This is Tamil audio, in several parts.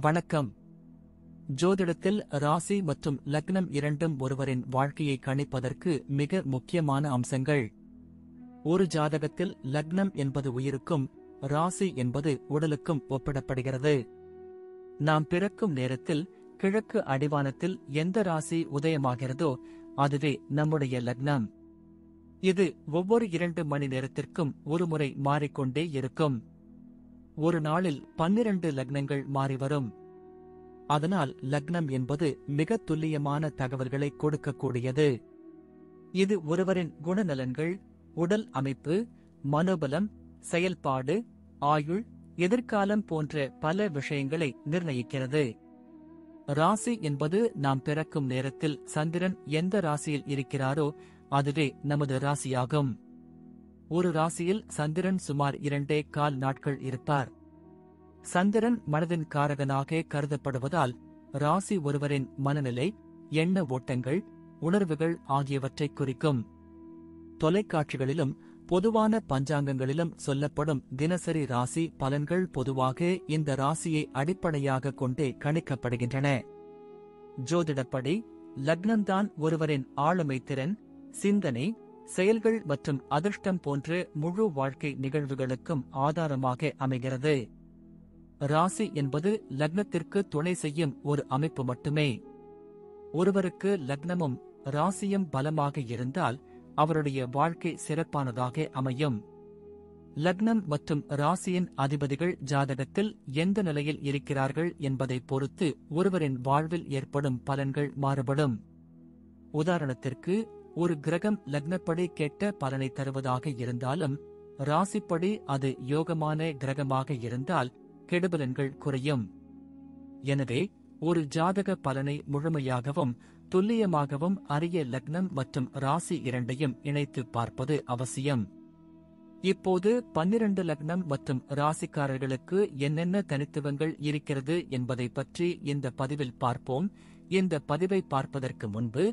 வணக்கம். ஜோதிடத்தில் ராசி மற்றும் லக்னம் இரண்டும் ஒருவரின் வாழ்க்கையை கணிப்பதற்கு மிக முக்கியமான அம்சங்கள். ஒரு ஜாதகத்தில் லக்னம் என்பது உயிருக்கும், ராசி என்பது உடலுக்கும் ஒப்பிடப்படுகிறது. நாம் பிறக்கும் நேரத்தில் கிழக்கு அடிவானத்தில் எந்த ராசி உதயமாகிறதோ அதுவே நம்முடைய லக்னம். இது ஒவ்வொரு 2 மணி நேரத்திற்கும் ஒருமுறை மாறிக்கொண்டே இருக்கும். ஒரு நாளில் 12 லக்னங்கள் மாறிவரும். அதனால் லக்னம் என்பது மிக துல்லியமான தகவல்களை கொடுக்கக்கூடியது. இது ஒருவரின் குணநலன்கள், உடல் அமைப்பு, மனோபலம், செயல்பாடு, ஆயுள், எதிர்காலம் போன்ற பல விஷயங்களை நிர்ணயிக்கிறது. ராசி என்பது நாம் பிறக்கும் நேரத்தில் சந்திரன் எந்த ராசியில் இருக்கிறாரோ அதுவே நமது ராசியாகும். ஒரு ராசியில் சந்திரன் சுமார் 2.25 நாட்கள் இருப்பார். சந்திரன் மனதின் காரகனாக கருதப்படுவதால் ராசி ஒருவரின் மனநிலை, எண்ண ஓட்டங்கள், உணர்வுகள் ஆகியவற்றை குறிக்கும். தொலைக்காட்சிகளிலும் பொதுவான பஞ்சாங்கங்களிலும் சொல்லப்படும் தினசரி ராசி பலன்கள் பொதுவாக இந்த ராசியை அடிப்படையாக கொண்டே கணிக்கப்படுகின்றன. ஜோதிடப்படி லக்னம்தான் ஒருவரின் ஆளுமை திறன், சிந்தனை, செயல்கள் மற்றும் அதிர்ஷ்டம் போன்ற முழு வாழ்க்கை நிகழ்வுகளுக்கும் ஆதாரமாக அமைகிறது. ராசி என்பது லக்னத்திற்கு துணை செய்யும் ஒரு அமைப்பு மட்டுமே. ஒருவருக்கு லக்னமும் ராசியும் பலமாக இருந்தால் அவருடைய வாழ்க்கை சிறப்பானதாக அமையும். லக்னம் மற்றும் ராசியின் அதிபதிகள் ஜாதகத்தில் எந்த நிலையில் இருக்கிறார்கள் என்பதை பொறுத்து ஒருவரின் வாழ்வில் ஏற்படும் பலன்கள் மாறுபடும். உதாரணத்திற்கு, ஒரு கிரகம் லக்னப்படி கெட்ட பலனை தருவதாக இருந்தாலும் ராசிப்படி அது யோகமான கிரகமாக இருந்தால் கெடுபலன்கள் குறையும். எனவே ஒரு ஜாதக பலனை முழுமையாகவும் துல்லியமாகவும் அறிய லக்னம் மற்றும் ராசி இரண்டையும் இணைத்து பார்ப்பது அவசியம். இப்போது 12 லக்னம் மற்றும் ராசிக்காரர்களுக்கு என்னென்ன தனித்துவங்கள் இருக்கிறது என்பதை பற்றி இந்த பதிவில் பார்ப்போம். இந்த பதிவை பார்ப்பதற்கு முன்பு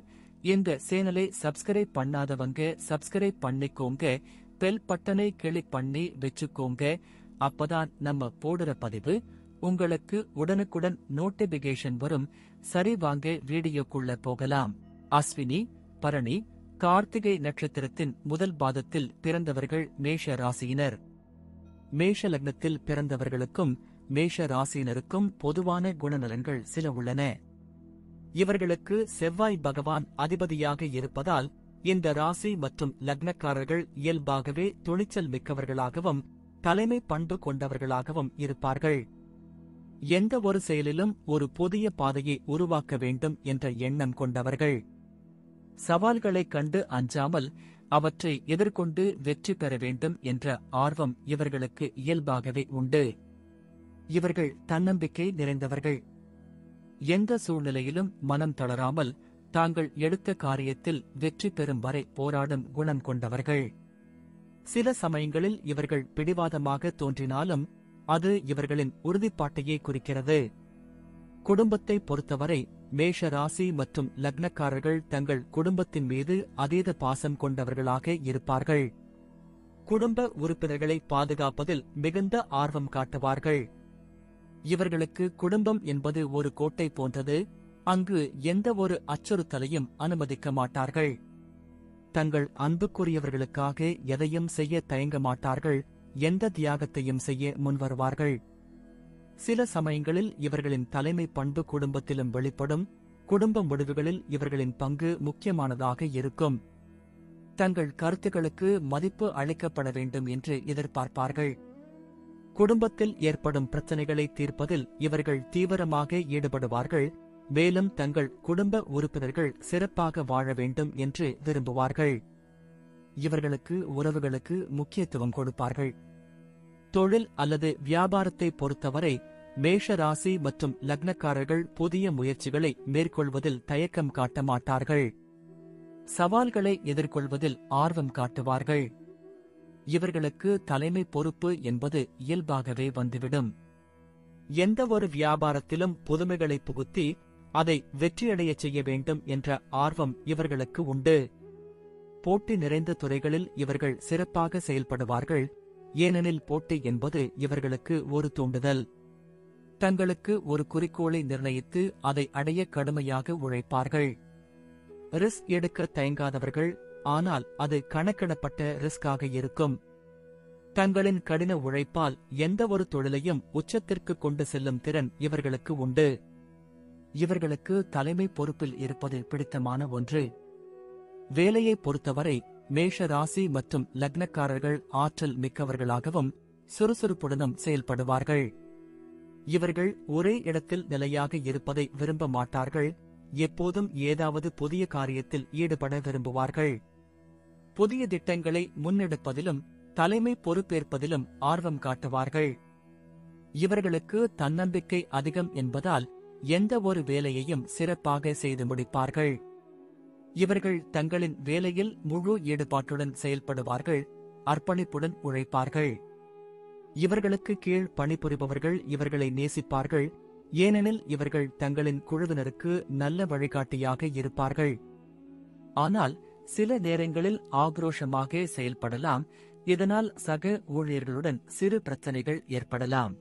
இந்த சேனலை சப்ஸ்கிரைப் பண்ணாதவங்க சப்ஸ்கிரைப் பண்ணிக்கோங்க, பெல் பட்டனை கிளிக் பண்ணி வச்சுக்கோங்க. அப்பதான் நம்ம போடுற பதிவு உங்களுக்கு உடனுக்குடன் நோட்டிபிகேஷன் வரும். சரி, வாங்க வீடியோக்குள்ள போகலாம். அஸ்வினி, பரணி, கார்த்திகை நட்சத்திரத்தின் முதல் பாதத்தில் பிறந்தவர்கள் மேஷ ராசியினர். மேஷ லக்னத்தில் பிறந்தவர்களுக்கும் மேஷ ராசியினருக்கும் பொதுவான குணநலன்கள் சில உள்ளன. இவர்களுக்கு செவ்வாய் பகவான் அதிபதியாக இருப்பதால் இந்த ராசி மற்றும் லக்னக்காரர்கள் இயல்பாகவே துணிச்சல் மிக்கவர்களாகவும் தலைமை பண்பு கொண்டவர்களாகவும் இருப்பார்கள். எந்த ஒரு செயலிலும் ஒரு புதிய பாதையை உருவாக்க வேண்டும் என்ற எண்ணம் கொண்டவர்கள். சவால்களைக் கண்டு அஞ்சாமல் அவற்றை எதிர்கொண்டு வெற்றி பெற வேண்டும் என்ற ஆர்வம் இவர்களுக்கு இயல்பாகவே உண்டு. இவர்கள் தன்னம்பிக்கை நிறைந்தவர்கள். எந்த சூழ்நிலையிலும் மனம் தளராமல் தாங்கள் எடுத்த காரியத்தில் வெற்றி பெறும் வரை போராடும் குணம் கொண்டவர்கள். சில சமயங்களில் இவர்கள் பிடிவாதமாக தோன்றினாலும் அது இவர்களின் உறுதிப்பாட்டையே குறிக்கிறது. குடும்பத்தை பொறுத்தவரை மேஷ ராசி மற்றும் லக்னக்காரர்கள் தங்கள் குடும்பத்தின் மீது அதீத பாசம் கொண்டவர்களாக இருப்பார்கள். குடும்ப உறுப்பினர்களை பாதுகாப்பதில் மிகுந்த ஆர்வம் காட்டுவார்கள். இவர்களுக்கு குடும்பம் என்பது ஒரு கோட்டை போன்றது. அங்கு எந்த ஒரு அச்சுறுத்தலையும் அனுமதிக்க மாட்டார்கள். தங்கள் அன்புக்குரியவர்களுக்காக எதையும் செய்ய தயங்க மாட்டார்கள். எந்த தியாகத்தையும் செய்ய முன்வருவார்கள். சில சமயங்களில் இவர்களின் தலைமை பண்பு குடும்பத்திலும் வெளிப்படும். குடும்ப முடிவுகளில் இவர்களின் பங்கு முக்கியமானதாக இருக்கும். தங்கள் கருத்துக்களுக்கு மதிப்பு அளிக்கப்பட வேண்டும் என்று எதிர்பார்ப்பார்கள். குடும்பத்தில் ஏற்படும் பிரச்சனைகளை தீர்ப்பதில் இவர்கள் தீவிரமாக ஈடுபடுவார்கள். மேலும் தங்கள் குடும்ப உறுப்பினர்கள் சிறப்பாக வாழ வேண்டும் என்று விரும்புவார்கள். இவர்களுக்கு உறவுகளுக்கு முக்கியத்துவம் கொடுப்பார்கள். தொழில் அல்லது வியாபாரத்தை பொறுத்தவரை மேஷ ராசி மற்றும் லக்னக்காரர்கள் புதிய முயற்சிகளை மேற்கொள்வதில் தயக்கம் காட்ட மாட்டார்கள். சவால்களை எதிர்கொள்வதில் ஆர்வம் காட்டுவார்கள். இவர்களுக்கு தலைமை பொறுப்பு என்பது இயல்பாகவே வந்துவிடும். எந்த ஒரு வியாபாரத்திலும் புதுமைகளை புகுத்தி அதை வெற்றியடையச் செய்ய வேண்டும் என்ற ஆர்வம் இவர்களுக்கு உண்டு. போட்டி நிறைந்த துறைகளில் இவர்கள் சிறப்பாக செயல்படுவார்கள். ஏனெனில் போட்டி என்பது இவர்களுக்கு ஒரு தூண்டுதல். தங்களுக்கு ஒரு குறிக்கோளை நிர்ணயித்து அதை அடைய கடுமையாக உழைப்பார்கள். ரிஸ்க் எடுக்க தயங்காதவர்கள், ஆனால் அது கணக்கிடப்பட்ட ரிஸ்காக இருக்கும். தங்களின் கடின உழைப்பால் எந்த ஒரு தொழிலையும் உச்சத்திற்கு கொண்டு செல்லும் திறன் இவர்களுக்கு உண்டு. இவர்களுக்கு தலைமை பொறுப்பில் இருப்பது பிடித்தமான ஒன்று. வேலையை பொறுத்தவரை மேஷ ராசி மற்றும் லக்னக்காரர்கள் ஆற்றல் மிக்கவர்களாகவும் சுறுசுறுப்புடனும் செயல்படுவார்கள். இவர்கள் ஒரே இடத்தில் நிலையாக இருப்பதை விரும்ப மாட்டார்கள். எப்போதும் ஏதாவது புதிய காரியத்தில் ஈடுபட விரும்புவார்கள். புதிய திட்டங்களை முன்னெடுப்பதிலும் தலைமை பொறுப்பேற்பதிலும் ஆர்வம் காட்டுவார்கள். இவர்களுக்கு தன்னம்பிக்கை அதிகம் என்பதால் எந்த ஒரு வேலையையும் சிறப்பாக செய்து முடிப்பார்கள். இவர்கள் தங்களின் வேலையில் முழு ஈடுபாட்டுடன் செயல்படுவார்கள், அர்ப்பணிப்புடன் உழைப்பார்கள். இவர்களுக்கு கீழ் பணிபுரிபவர்கள் இவர்களை நேசிப்பார்கள், ஏனெனில் இவர்கள் தங்களின் குழுவினருக்கு நல்ல வழிகாட்டியாக இருப்பார்கள். ஆனால் சில நேரங்களில் ஆக்ரோஷமாக செயல்படலாம், இதனால் சக ஊழியர்களுடன் சிறு பிரச்சனைகள் ஏற்படலாம்.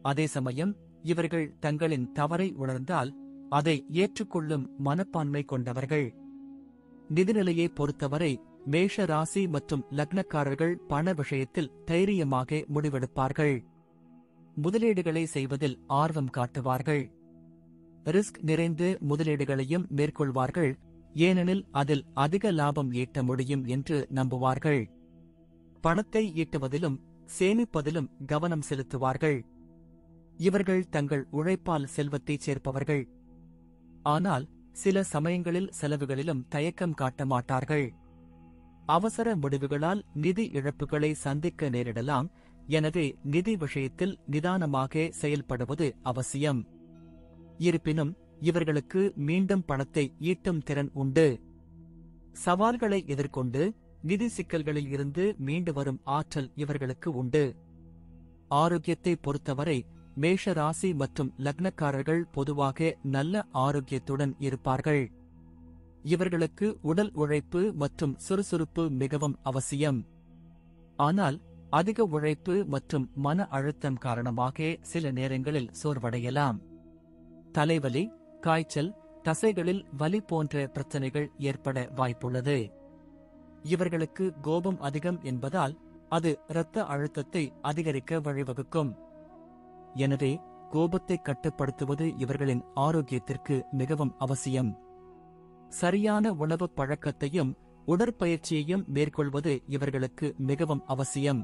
அதே சமயம் இவர்கள் தங்களின் தவறை உணர்ந்தால் அதை ஏற்றுக்கொள்ளும் மனப்பான்மை கொண்டவர்கள். நிதிநிலையை பொறுத்தவரை மேஷ ராசி மற்றும் லக்னக்காரர்கள் பண விஷயத்தில் தைரியமாக முடிவெடுப்பார்கள். முதலீடுகளை செய்வதில் ஆர்வம் காட்டுவார்கள். ரிஸ்க் நிறைந்த முதலீடுகளையும் மேற்கொள்வார்கள், ஏனெனில் அதில் அதிக லாபம் ஈட்ட முடியும் என்று நம்புவார்கள். பணத்தை ஈட்டுவதிலும் சேமிப்பதிலும் கவனம் செலுத்துவார்கள். இவர்கள் தங்கள் உழைப்பால் செல்வத்தை சேர்ப்பவர்கள். ஆனால் சில சமயங்களில் செலவுகளிலும் தயக்கம் காட்ட மாட்டார்கள். அவசர முடிவுகளால் நிதி இழப்புகளை சந்திக்க நேரிடலாம், எனவே நிதி விஷயத்தில் நிதானமாக செயல்படுவது அவசியம். இருப்பினும் இவர்களுக்கு மீண்டும் பணத்தை ஈட்டும் திறன் உண்டு. சவால்களை எதிர்கொண்டு நிதி சிக்கல்களில் இருந்து மீண்டு வரும் ஆற்றல் இவர்களுக்கு உண்டு. ஆரோக்கியத்தை பொறுத்தவரை மேஷ ராசி மற்றும் லக்னக்காரர்கள் பொதுவாக நல்ல ஆரோக்கியத்துடன் இருப்பார்கள். இவர்களுக்கு உடல் உழைப்பு மற்றும் சுறுசுறுப்பு மிகவும் அவசியம். ஆனால் அதிக உழைப்பு மற்றும் மன அழுத்தம் காரணமாக சில நேரங்களில் சோர்வடையலாம். தலைவலி, காய்ச்சல், தசைகளில் வலி போன்ற பிரச்சனைகள் ஏற்பட வாய்ப்புள்ளது. இவர்களுக்கு கோபம் அதிகம் என்பதால் அது இரத்த அழுத்தத்தை அதிகரிக்க வழிவகுக்கும். எனவே கோபத்தை கட்டுப்படுத்துவது இவர்களின் ஆரோக்கியத்திற்கு மிகவும் அவசியம். சரியான உணவு பழக்கத்தையும் உடற்பயிற்சியையும் மேற்கொள்வது இவர்களுக்கு மிகவும் அவசியம்.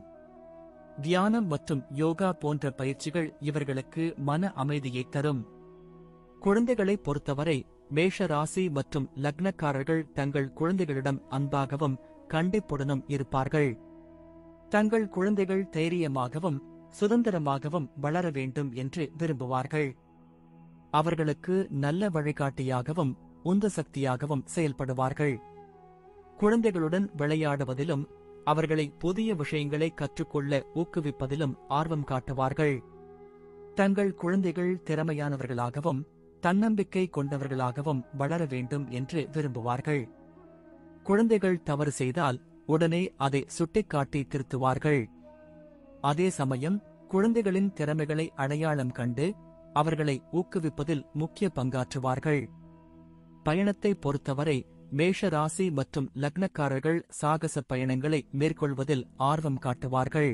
தியானம் மற்றும் யோகா போன்ற பயிற்சிகள் இவர்களுக்கு மன அமைதியை தரும். குழந்தைகளை பொறுத்தவரை மேஷ ராசி மற்றும் லக்னக்காரர்கள் தங்கள் குழந்தைகளிடம் அன்பாகவும் கண்டிப்புடனும் இருப்பார்கள். தங்கள் குழந்தைகள் தைரியமாகவும் சுதந்திரமாகவும் வளர வேண்டும் என்று விரும்புவார்கள். அவர்களுக்கு நல்ல வழிகாட்டியாகவும் உந்து சக்தியாகவும் செயல்படுவார்கள். குழந்தைகளுடன் விளையாடுவதிலும் அவர்களை புதிய விஷயங்களை கற்றுக்கொள்ள ஊக்குவிப்பதிலும் ஆர்வம் காட்டுவார்கள். தங்கள் குழந்தைகள் திறமையானவர்களாகவும் தன்னம்பிக்கை கொண்டவர்களாகவும் வளர வேண்டும் என்று விரும்புவார்கள். குழந்தைகள் தவறு செய்தால் உடனே அதை சுட்டிக்காட்டி திருத்துவார்கள். அதே சமயம் குழந்தைகளின் திறமைகளை அடையாளம் கண்டு அவர்களை ஊக்குவிப்பதில் முக்கிய பங்காற்றுவார்கள். பயணத்தை பொறுத்தவரை மேஷ ராசி மற்றும் லக்னக்காரர்கள் சாகச பயணங்களை மேற்கொள்வதில் ஆர்வம் காட்டுவார்கள்.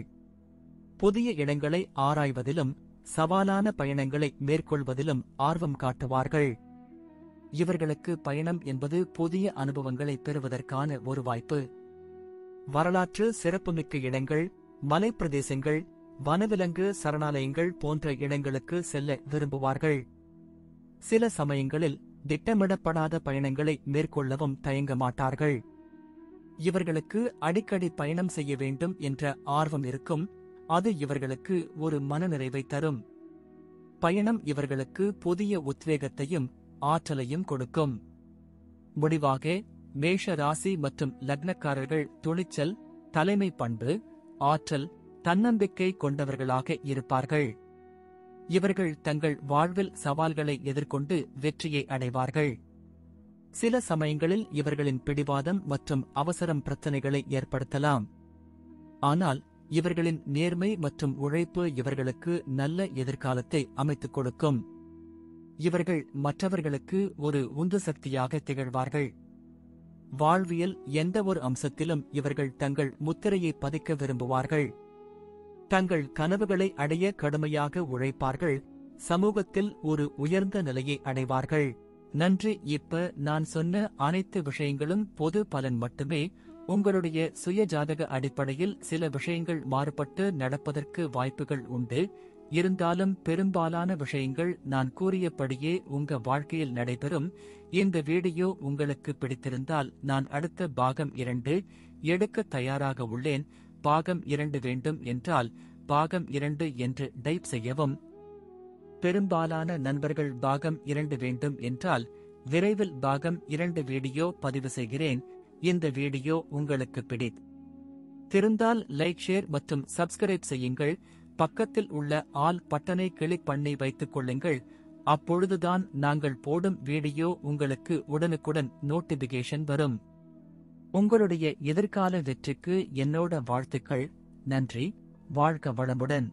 புதிய இடங்களை ஆராய்வதிலும் சவாலான பயணங்களை மேற்கொள்வதிலும் ஆர்வம் காட்டுவார்கள். இவர்களுக்கு பயணம் என்பது புதிய அனுபவங்களை பெறுவதற்கான ஒரு வாய்ப்பு. வரலாற்று சிறப்புமிக்க இடங்கள், மலைப்பிரதேசங்கள், வனவிலங்கு சரணாலயங்கள் போன்ற இடங்களுக்கு செல்ல விரும்புவார்கள். சில சமயங்களில் திட்டமிடப்படாத பயணங்களை மேற்கொள்ளவும் தயங்க மாட்டார்கள். இவர்களுக்கு அடிக்கடி பயணம் செய்ய வேண்டும் என்ற ஆர்வம் இருக்கும், அது இவர்களுக்கு ஒரு மனநிறைவை தரும். பயணம் இவர்களுக்கு புதிய உத்வேகத்தையும் ஆற்றலையும் கொடுக்கும். முடிவாக மேஷ ராசி மற்றும் லக்னக்காரர்கள் துணிச்சல், தலைமை பண்பு, ஆற்றல், தன்னம்பிக்கை கொண்டவர்களாக இருப்பார்கள். இவர்கள் தங்கள் வாழ்வில் சவால்களை எதிர்கொண்டு வெற்றியை அடைவார்கள். சில சமயங்களில் இவர்களின் பிடிவாதம் மற்றும் அவசரம் பிரச்சனைகளை ஏற்படுத்தலாம். ஆனால் இவர்களின் நேர்மை மற்றும் உழைப்பு இவர்களுக்கு நல்ல எதிர்காலத்தை அமைத்துக் கொடுக்கும். இவர்கள் மற்றவர்களுக்கு ஒரு உந்து சக்தியாக திகழ்வார்கள். வாழ்வியல் எந்த ஒரு அம்சத்திலும் இவர்கள் தங்கள் முத்திரையை பதிக்க விரும்புவார்கள். தங்கள் கனவுகளை அடைய கடுமையாக உழைப்பார்கள். சமூகத்தில் ஒரு உயர்ந்த நிலையை அடைவார்கள். நன்றி. இப்ப நான் சொன்ன அனைத்து விஷயங்களும் பொது பலன் மட்டுமே. உங்களுடைய சுய ஜாதக அடிப்படையில் சில விஷயங்கள் மாறுபட்டு நடப்பதற்கு வாய்ப்புகள் உண்டு. இருந்தாலும் பெரும்பாலான விஷயங்கள் நான் கூறியபடியே உங்க வாழ்க்கையில் நடைபெறும். இந்த வீடியோ உங்களுக்கு பிடித்திருந்தால் நான் அடுத்த பாகம் 2 எடுக்க தயாராக உள்ளேன். பாகம் 2 வேண்டும் என்றால் பாகம் 2 என்று டைப் செய்யவும். பெரும்பாலான நண்பர்கள் பாகம் 2 வேண்டும் என்றால் விரைவில் பாகம் 2 வீடியோ பதிவு செய்கிறேன். இந்த வீடியோ உங்களுக்கு பிடித்திருந்தால் லைக், ஷேர் மற்றும் சப்ஸ்கிரைப் செய்யுங்கள். பக்கத்தில் உள்ள ஆல் பட்டனை கிளிக் பண்ணி வைத்துக் கொள்ளுங்கள். அப்பொழுதுதான் நாங்கள் போடும் வீடியோ உங்களுக்கு உடனுக்குடன் நோட்டிபிகேஷன் வரும். உங்களுடைய எதிர்கால வெற்றிக்கு என்னோட வாழ்த்துக்கள். நன்றி. வாழ்க வளமுடன்.